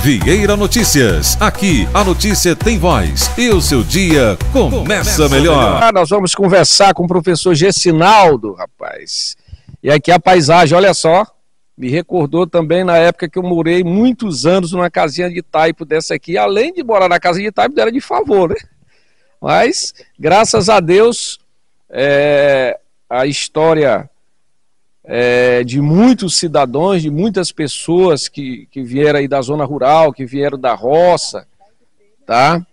Vieira Notícias. Aqui a notícia tem voz e o seu dia começa melhor. Nós vamos conversar com o professor Gessinaldo, rapaz. E aqui a paisagem, olha só, me recordou também na época que eu morei muitos anos numa casinha de taipo dessa aqui. Além de morar na casa de taipo, era de favor, né? Mas, graças a Deus, a história de muitos cidadãos, de muitas pessoas que vieram aí da zona rural, que vieram da roça, tá?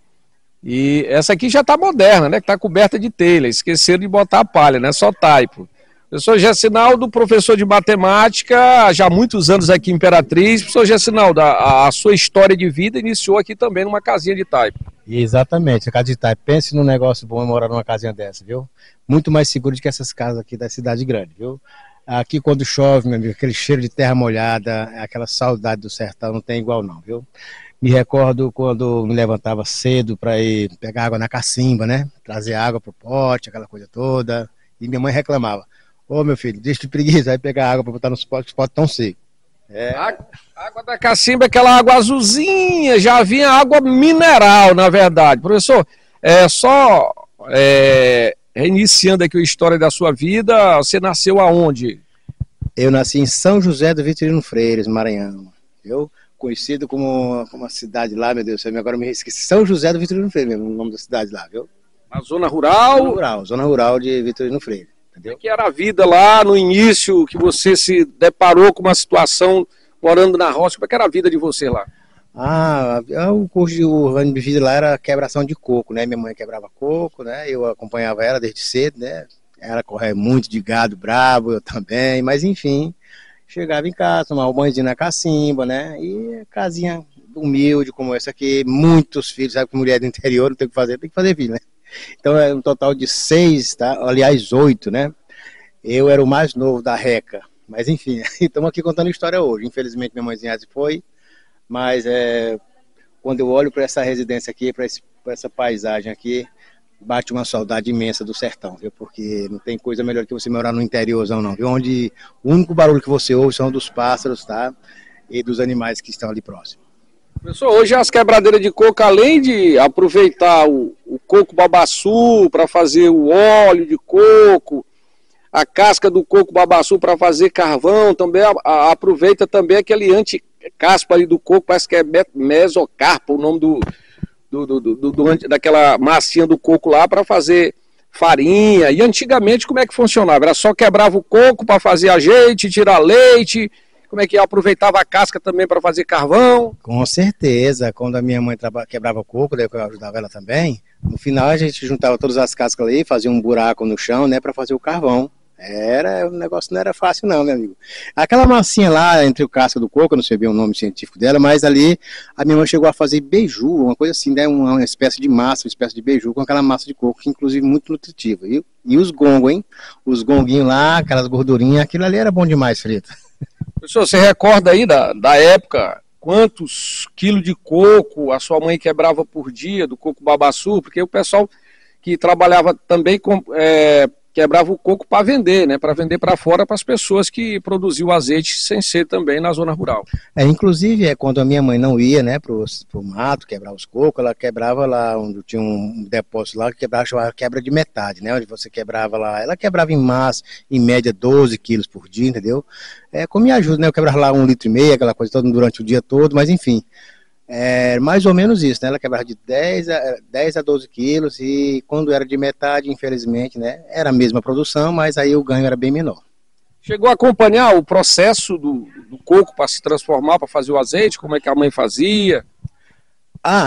E essa aqui já está moderna, né? Que está coberta de telha, esqueceram de botar a palha, né? Só taipo. Professor Gessinaldo, professor de matemática, já há muitos anos aqui em Imperatriz. Professor Gessinaldo, a sua história de vida iniciou aqui também numa casinha de taipo. Exatamente, a casa de taipo. Pense num negócio bom morar numa casinha dessa, viu? Muito mais seguro do que essas casas aqui da cidade grande, viu? Aqui quando chove, meu amigo, aquele cheiro de terra molhada, aquela saudade do sertão não tem igual não, viu? Me recordo quando me levantava cedo para ir pegar água na cacimba, né? Trazer água pro pote, aquela coisa toda. E minha mãe reclamava: ô meu filho, deixa de preguiça, vai pegar água para botar nos potes, os potes tão secos. Água da cacimba é aquela água azulzinha, já vinha água mineral, na verdade. Professor, reiniciando aqui a história da sua vida, você nasceu aonde? Eu nasci em São José do Vitorino Freire, Maranhão, viu? Conhecido como uma cidade lá, meu Deus, agora me esqueci. São José do Vitorino Freire mesmo, o nome da cidade lá, viu? Na zona rural? Zona rural de Vitorino Freire. Como é que era a vida lá no início, que você se deparou com uma situação morando na roça? Como é que era a vida de você lá? O curso de vida lá era quebração de coco, né? Minha mãe quebrava coco, né? Eu acompanhava ela desde cedo, né? Ela corria muito de gado brabo, eu também, mas enfim, chegava em casa, tomava um banhozinho na cacimba, né? E casinha humilde como essa aqui, muitos filhos, sabe que mulher do interior não tem o que fazer, tem que fazer filho, né? Então é um total de 6, tá? Aliás 8, né? Eu era o mais novo da Reca, mas enfim, estamos aqui contando a história hoje. Infelizmente minha mãezinha se foi, mas quando eu olho para essa residência aqui, para essa paisagem aqui, bate uma saudade imensa do sertão, viu? Porque não tem coisa melhor que você morar no interiorzão não, viu? Onde o único barulho que você ouve são dos pássaros, tá? E dos animais que estão ali próximos. Professor, hoje as quebradeiras de coco, além de aproveitar o coco babaçu para fazer o óleo de coco, a casca do coco babaçu para fazer carvão, também aproveita também aquele anticaspa ali do coco, parece que é mesocarpa, o nome daquela massinha do coco lá, para fazer farinha. E antigamente como é que funcionava? Era só quebrava o coco para fazer azeite, tirar leite. Como é que aproveitava a casca também para fazer carvão? Com certeza, quando a minha mãe quebrava o coco, daí eu ajudava ela também, no final a gente juntava todas as cascas ali, fazia um buraco no chão, né, para fazer o carvão. O negócio não era fácil não, meu amigo. Aquela massinha lá entre o casca do coco, eu não sei bem o nome científico dela, mas ali a minha mãe chegou a fazer beiju, uma coisa assim, né, uma espécie de massa, uma espécie de beiju com aquela massa de coco, que inclusive muito nutritiva, viu? E os gongos, hein? Os gonguinhos lá, aquelas gordurinhas, aquilo ali era bom demais, frito. Professor, você recorda aí da época, quantos quilos de coco a sua mãe quebrava por dia, do coco babaçu? Porque o pessoal que trabalhava também quebrava o coco para vender, né? Para vender para fora para as pessoas que produziam azeite sem ser também na zona rural. Inclusive, quando a minha mãe não ia, né, pro mato quebrar os cocos, ela quebrava lá onde tinha um depósito lá, que chamava quebra de metade, né? Onde você quebrava lá, ela quebrava em massa, em média 12 quilos por dia, entendeu? Com minha ajuda, né? Eu quebrava lá 1,5 litro, aquela coisa toda durante o dia todo, mas enfim. Mais ou menos isso, né? Ela quebrava de 10 a 12 quilos e quando era de metade, infelizmente, né? Era a mesma produção, mas aí o ganho era bem menor. Chegou a acompanhar o processo do coco para se transformar, para fazer o azeite? Como é que a mãe fazia?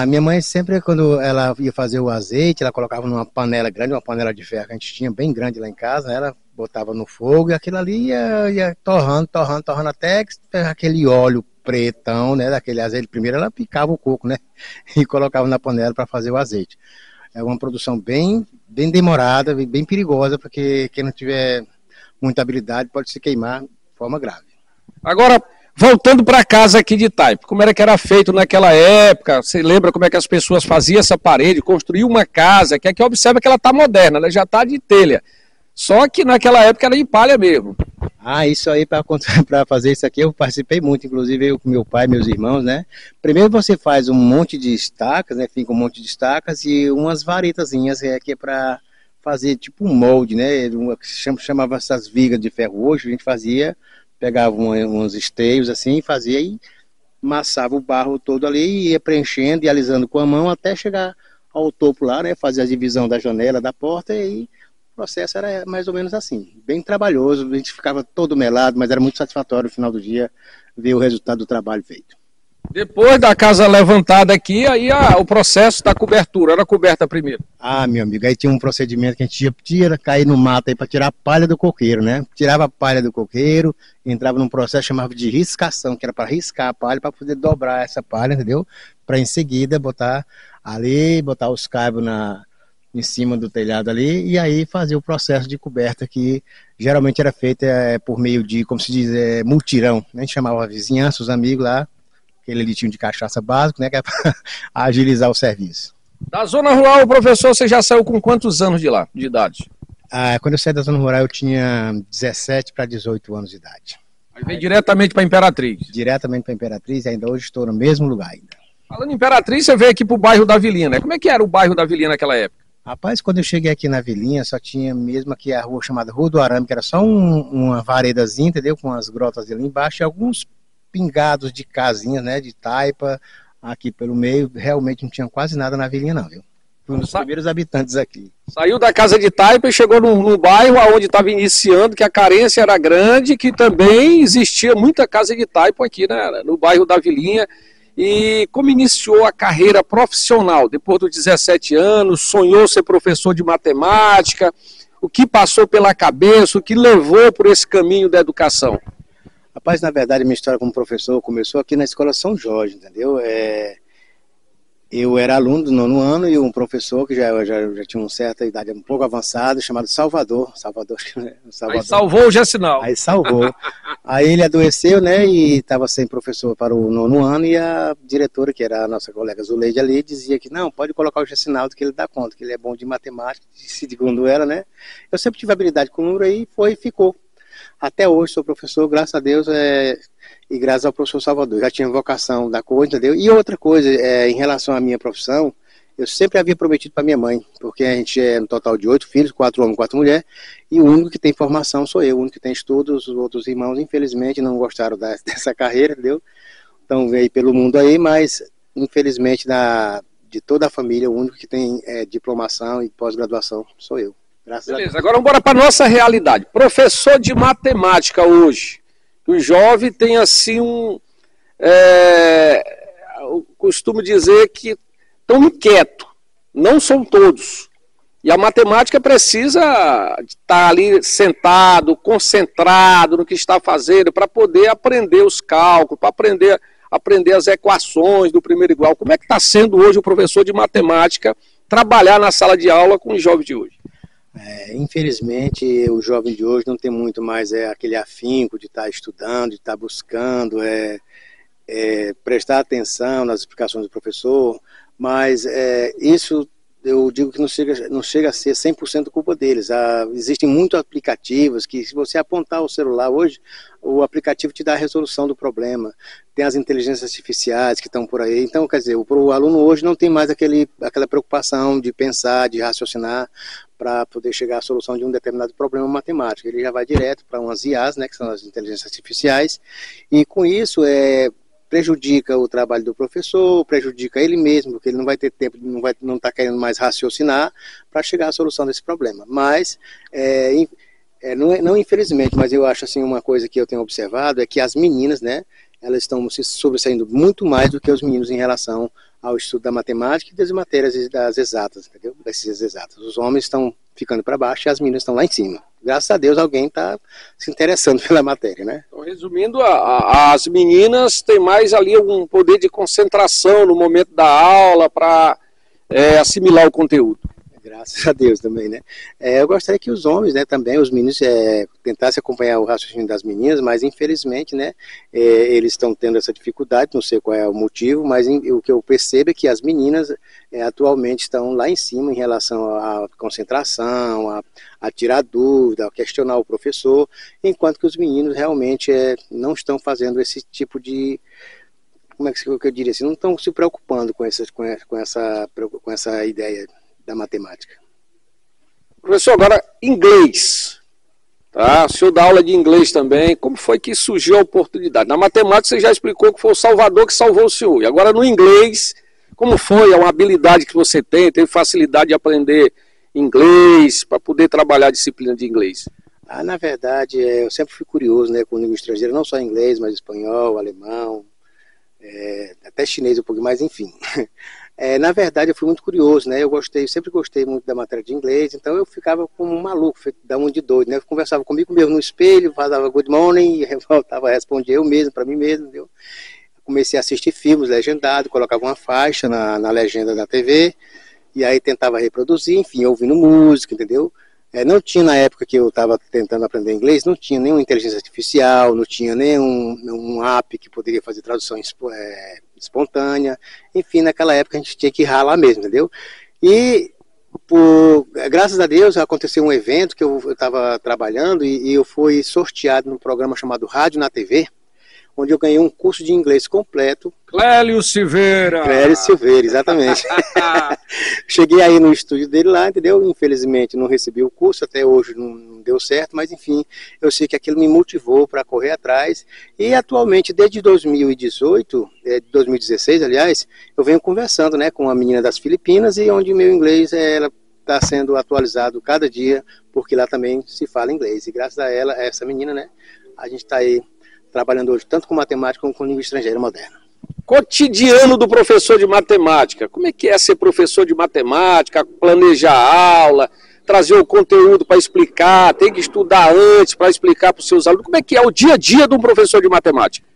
Minha mãe sempre, quando ela ia fazer o azeite, ela colocava numa panela grande, uma panela de ferro que a gente tinha bem grande lá em casa, né? Ela botava no fogo e aquilo ali ia torrando até aquele óleo pretão, né, daquele azeite. Primeiro ela picava o coco, né, e colocava na panela para fazer o azeite. É uma produção bem demorada, bem perigosa, porque quem não tiver muita habilidade pode se queimar de forma grave. Agora, voltando para casa aqui de taipo, como era que era feito naquela época? Você lembra como é que as pessoas faziam essa parede, construíam uma casa, que aqui observa que ela está moderna, ela já está de telha. Só que naquela época era de palha mesmo. Ah, isso aí, para fazer isso aqui, eu participei muito, inclusive eu com meu pai, meus irmãos, né? Primeiro você faz um monte de estacas, né? Fica um monte de estacas e umas varetazinhas, que é para fazer tipo um molde, né? Chamava essas vigas de ferro hoje, a gente fazia, pegava uns esteios assim, fazia e amassava o barro todo ali e ia preenchendo e alisando com a mão até chegar ao topo lá, né? Fazer a divisão da janela, da porta e o processo era mais ou menos assim, bem trabalhoso, a gente ficava todo melado, mas era muito satisfatório no final do dia ver o resultado do trabalho feito. Depois da casa levantada aqui, aí o processo da cobertura, era coberta primeiro. Ah, meu amigo, aí tinha um procedimento que a gente ia cair no mato aí para tirar a palha do coqueiro, né? Tirava a palha do coqueiro, entrava num processo chamado de riscação, que era para riscar a palha, para poder dobrar essa palha, entendeu? Para em seguida botar ali, botar os cabos em cima do telhado ali, e aí fazer o processo de coberta que geralmente era feito por meio de, como se diz, multirão, né? A gente chamava a vizinhança, os amigos lá, aquele litinho de cachaça básico, né, que é para agilizar o serviço. Da zona rural, professor, você já saiu com quantos anos de lá, de idade? Ah, quando eu saí da zona rural eu tinha 17 para 18 anos de idade. Aí veio diretamente para Imperatriz? Diretamente para Imperatriz, e ainda hoje estou no mesmo lugar ainda. Falando em Imperatriz, você veio aqui para o bairro da Vilinha, né? Como é que era o bairro da Vilinha naquela época? Rapaz, quando eu cheguei aqui na Vilinha, só tinha mesmo aqui a rua chamada Rua do Arame, que era só uma varedazinha, entendeu? Com as grotas ali embaixo e alguns pingados de casinhas, né, de taipa, aqui pelo meio, realmente não tinha quase nada na Vilinha não, viu? Fui um dos primeiros habitantes aqui. Saiu da casa de taipa e chegou num bairro onde estava iniciando, que a carência era grande, que também existia muita casa de taipa aqui, né, no bairro da Vilinha. E como iniciou a carreira profissional? Depois dos 17 anos, sonhou ser professor de matemática, o que passou pela cabeça, o que levou por esse caminho da educação? Rapaz, na verdade, minha história como professor começou aqui na Escola São Jorge, entendeu? Eu era aluno do 9º ano e um professor que já tinha uma certa idade um pouco avançada, chamado Salvador. Salvador. Aí salvou o Gessinal. Aí salvou. Aí ele adoeceu, né, e estava sem professor para o 9º ano e a diretora, que era a nossa colega Zuleide ali, dizia que não, pode colocar o Gessinaldo que ele dá conta, que ele é bom de matemática, segundo ela, né. Eu sempre tive habilidade com o número aí, ficou. Até hoje sou professor, graças a Deus, e graças ao professor Salvador. Já tinha vocação da coisa, entendeu? E outra coisa, em relação à minha profissão, eu sempre havia prometido para minha mãe, porque a gente é no total de 8 filhos, 4 homens, 4 mulheres, e o único que tem formação sou eu, o único que tem estudos, os outros irmãos, infelizmente, não gostaram dessa carreira, entendeu? Então veio pelo mundo aí, mas, infelizmente, de toda a família, o único que tem diplomação e pós-graduação sou eu. Beleza, agora vamos embora para a nossa realidade. Professor de matemática hoje, o jovem tem assim eu costumo dizer que estão inquietos, não são todos. E a matemática precisa estar ali sentado, concentrado no que está fazendo, para poder aprender os cálculos, para aprender as equações do primeiro igual. Como é que está sendo hoje o professor de matemática trabalhar na sala de aula com os jovens de hoje? Infelizmente, o jovem de hoje não tem muito mais aquele afinco de estar estudando, de estar buscando, prestar atenção nas explicações do professor, mas isso eu digo que não chega a ser 100% culpa deles. Existem muitos aplicativos que, se você apontar o celular hoje, o aplicativo te dá a resolução do problema. Tem as inteligências artificiais que estão por aí. Então, quer dizer, o aluno hoje não tem mais aquela preocupação de pensar, de raciocinar, para poder chegar à solução de um determinado problema matemático. Ele já vai direto para umas IAs, né, que são as inteligências artificiais, e com isso prejudica o trabalho do professor, prejudica ele mesmo, porque ele não vai ter tempo, não está querendo mais raciocinar para chegar à solução desse problema. Mas, não infelizmente, mas eu acho assim, uma coisa que eu tenho observado é que as meninas, né, elas estão se sobressaindo muito mais do que os meninos em relação ao estudo da matemática e das matérias das exatas, entendeu? Dessas exatas. Os homens estão ficando para baixo e as meninas estão lá em cima. Graças a Deus alguém está se interessando pela matéria, né? Então, resumindo, as meninas têm mais ali algum poder de concentração no momento da aula para assimilar o conteúdo. Graças a Deus também, né? Eu gostaria que os homens, né, também, os meninos, tentassem acompanhar o raciocínio das meninas, mas infelizmente, né, eles estão tendo essa dificuldade, não sei qual é o motivo, mas o que eu percebo é que as meninas atualmente estão lá em cima em relação à concentração, a tirar dúvida, a questionar o professor, enquanto que os meninos realmente não estão fazendo esse tipo de... Como é que eu diria assim? Não estão se preocupando com essa ideia da matemática. Professor, agora inglês, tá? O senhor dá aula de inglês também, como foi que surgiu a oportunidade? Na matemática você já explicou que foi o Salvador que salvou o senhor, e agora no inglês, como foi? É uma habilidade que você tem facilidade de aprender inglês, para poder trabalhar a disciplina de inglês? Na verdade, eu sempre fui curioso, né, com língua estrangeira, não só inglês, mas espanhol, alemão, até chinês um pouco, mas enfim... na verdade, eu fui muito curioso, né? Eu sempre gostei muito da matéria de inglês, então eu ficava como um maluco, da um de doido, né? Eu conversava comigo mesmo no espelho, falava good morning, e voltava a responder eu mesmo, para mim mesmo, entendeu? Comecei a assistir filmes legendados, colocava uma faixa na legenda da TV, e aí tentava reproduzir, enfim, ouvindo música, entendeu? Não tinha, na época que eu estava tentando aprender inglês, não tinha nenhuma inteligência artificial, não tinha nenhum app que poderia fazer tradução espontânea. Enfim, naquela época a gente tinha que ralar mesmo, entendeu? E, graças a Deus, aconteceu um evento que eu estava trabalhando e eu fui sorteado num programa chamado Rádio na TV, onde eu ganhei um curso de inglês completo. Clélio Silveira! Clélio Silveira, exatamente. Cheguei aí no estúdio dele lá, entendeu? Infelizmente não recebi o curso, até hoje não deu certo, mas enfim, eu sei que aquilo me motivou para correr atrás. E atualmente, desde 2018, 2016, aliás, eu venho conversando, né, com uma menina das Filipinas, e onde meu inglês está sendo atualizado cada dia, porque lá também se fala inglês. E graças a ela, essa menina, né, a gente está aí trabalhando hoje tanto com matemática como com língua estrangeira moderna. Cotidiano do professor de matemática. Como é que é ser professor de matemática, planejar a aula, trazer o conteúdo para explicar, tem que estudar antes para explicar para os seus alunos? Como é que é o dia a dia de um professor de matemática?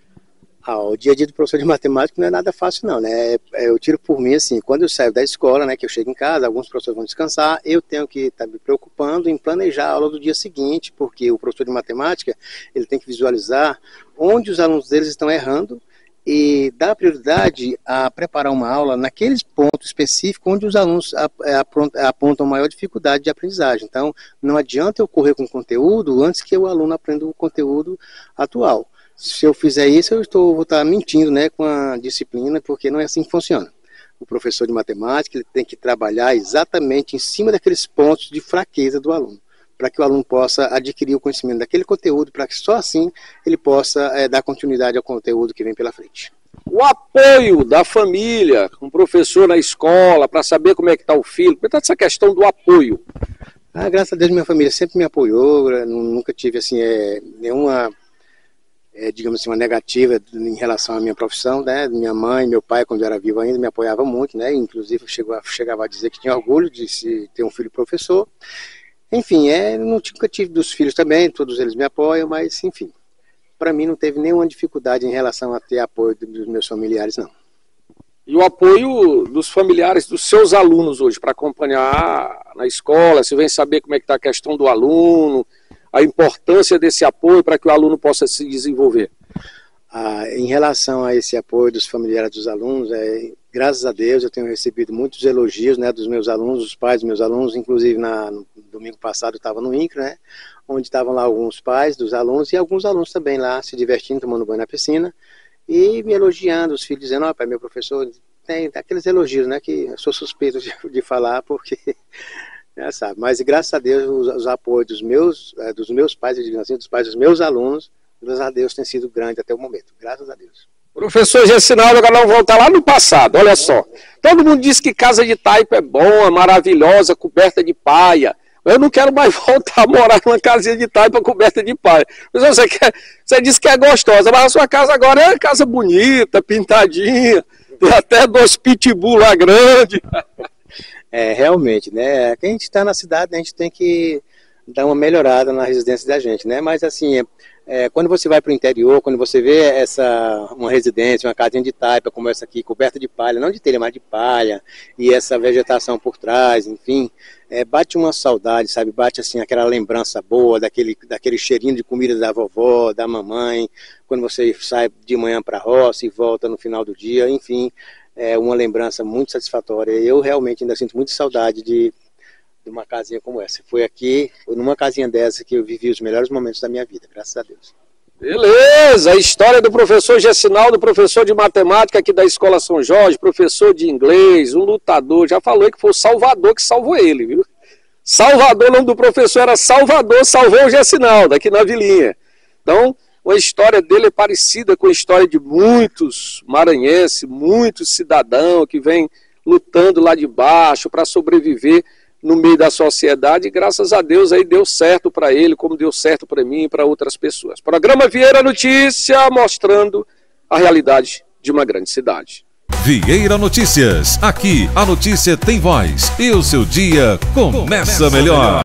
O dia a dia do professor de matemática não é nada fácil não, né? Eu tiro por mim assim, quando eu saio da escola, né, que eu chego em casa, alguns professores vão descansar, eu tenho que estar me preocupando em planejar a aula do dia seguinte, porque o professor de matemática, ele tem que visualizar onde os alunos deles estão errando e dar prioridade a preparar uma aula naqueles pontos específicos onde os alunos apontam maior dificuldade de aprendizagem. Então, não adianta eu correr com o conteúdo antes que o aluno aprenda o conteúdo atual. Se eu fizer isso, vou estar mentindo, né, com a disciplina, porque não é assim que funciona. O professor de matemática, ele tem que trabalhar exatamente em cima daqueles pontos de fraqueza do aluno, para que o aluno possa adquirir o conhecimento daquele conteúdo, para que só assim ele possa dar continuidade ao conteúdo que vem pela frente. O apoio da família, um professor na escola, para saber como é que está o filho, como é que está essa questão do apoio? Graças a Deus, minha família sempre me apoiou, nunca tive assim, nenhuma... digamos assim, uma negativa em relação à minha profissão, né? Minha mãe, meu pai, quando eu era vivo ainda, me apoiavam muito, né? Inclusive chegava a dizer que tinha orgulho de ter um filho professor. Enfim, nunca tive dos filhos também, todos eles me apoiam, mas enfim, para mim não teve nenhuma dificuldade em relação a ter apoio dos meus familiares, não. E o apoio dos familiares dos seus alunos hoje, para acompanhar na escola, você vem saber como é que está a questão do aluno, a importância desse apoio para que o aluno possa se desenvolver? Em relação a esse apoio dos familiares dos alunos, graças a Deus eu tenho recebido muitos elogios, né, dos meus alunos, dos pais dos meus alunos. Inclusive no domingo passado eu estava no INCRA, né, onde estavam lá alguns pais dos alunos e alguns alunos também lá se divertindo, tomando banho na piscina e me elogiando, os filhos dizendo: pai, meu professor, tem aqueles elogios, né, que eu sou suspeito de falar porque... sabe? Mas graças a Deus os apoios dos meus pais, eu digo assim, dos pais dos meus alunos, graças a Deus tem sido grande até o momento, graças a Deus. Professor Gessinaldo, agora vamos voltar lá no passado, olha só. Todo mundo diz que casa de taipa é boa, maravilhosa, coberta de paia. Eu não quero mais voltar a morar numa casinha de taipa coberta de paia. Você disse que é gostosa, mas a sua casa agora é uma casa bonita, pintadinha, tem até 2 pitbull lá grandes. Realmente, né? Quem a gente está na cidade, a gente tem que dar uma melhorada na residência da gente, né? Mas assim, Quando você vai para o interior, quando você vê uma residência, uma casinha de taipa como essa aqui, coberta de palha, não de telha, mas de palha, e essa vegetação por trás, enfim, bate uma saudade, sabe? Bate assim aquela lembrança boa daquele cheirinho de comida da vovó, da mamãe, quando você sai de manhã para a roça e volta no final do dia, enfim, é uma lembrança muito satisfatória. Eu realmente ainda sinto muita saudade de uma casinha como essa. Foi aqui, numa casinha dessa, que eu vivi os melhores momentos da minha vida, graças a Deus. Beleza, a história do professor Gessinaldo, professor de matemática aqui da Escola São Jorge, professor de inglês, um lutador, já falou que foi o Salvador que salvou ele, viu? Salvador, o nome do professor era Salvador, salvou o Gessinaldo, aqui na Vilinha. Então, a história dele é parecida com a história de muitos maranhenses, muitos cidadãos que vêm lutando lá de baixo para sobreviver no meio da sociedade, e graças a Deus aí deu certo para ele, como deu certo para mim e para outras pessoas. Programa Vieira Notícia, mostrando a realidade de uma grande cidade. Vieira Notícias, aqui a notícia tem voz e o seu dia começa melhor.